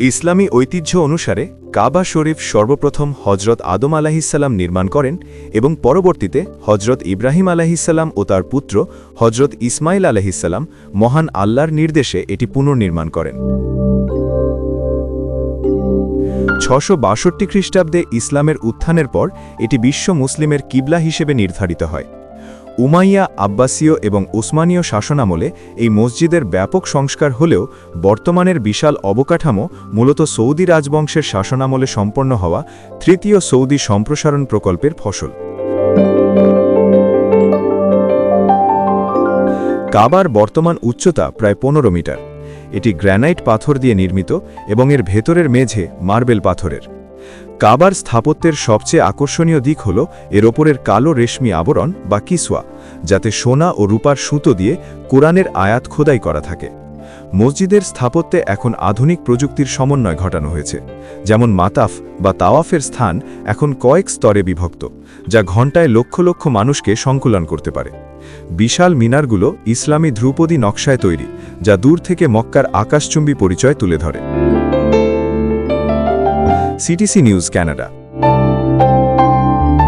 ইসলামী ঐতিহ্য অনুসারে কাবা শরীফ সর্বপ্রথম হজরত আদম আলাহিসাল্লাম নির্মাণ করেন এবং পরবর্তীতে হজরত ইব্রাহিম আলাহিসাল্লাম ও তার পুত্র হজরত ইসমাইল আলাহিসাল্লাম মহান আল্লাহর নির্দেশে এটি পুনর্নির্মাণ করেন। 662 খ্রিস্টাব্দে ইসলামের উত্থানের পর এটি বিশ্ব মুসলিমের কিবলা হিসেবে নির্ধারিত হয়। উমাইয়া, আব্বাসীয় এবং উসমানীয় শাসনামলে এই মসজিদের ব্যাপক সংস্কার হলেও বর্তমানের বিশাল অবকাঠামো মূলত সৌদি রাজবংশের শাসনামলে সম্পন্ন হওয়া তৃতীয় সৌদি সম্প্রসারণ প্রকল্পের ফসল। কাবার বর্তমান উচ্চতা প্রায় 15 মিটার। এটি গ্র্যানাইট পাথর দিয়ে নির্মিত এবং এর ভেতরের মেঝে মার্বেল পাথরের। কাবার স্থাপত্যের সবচেয়ে আকর্ষণীয় দিক হল এর ওপরের কালো রেশমি আবরণ বা কিসওয়া, যাতে সোনা ও রূপার সুতো দিয়ে কোরআনের আয়াত খোদাই করা থাকে। মসজিদের স্থাপত্যে এখন আধুনিক প্রযুক্তির সমন্বয় ঘটানো হয়েছে, যেমন মাতাফ বা তাওয়াফের স্থান এখন কয়েক স্তরে বিভক্ত, যা ঘণ্টায় লক্ষ লক্ষ মানুষকে সংকুলন করতে পারে। বিশাল মিনারগুলো ইসলামী ধ্রুপদী নকশায় তৈরি, যা দূর থেকে মক্কার আকাশচুম্বী পরিচয় তুলে ধরে। CTC news, Canada.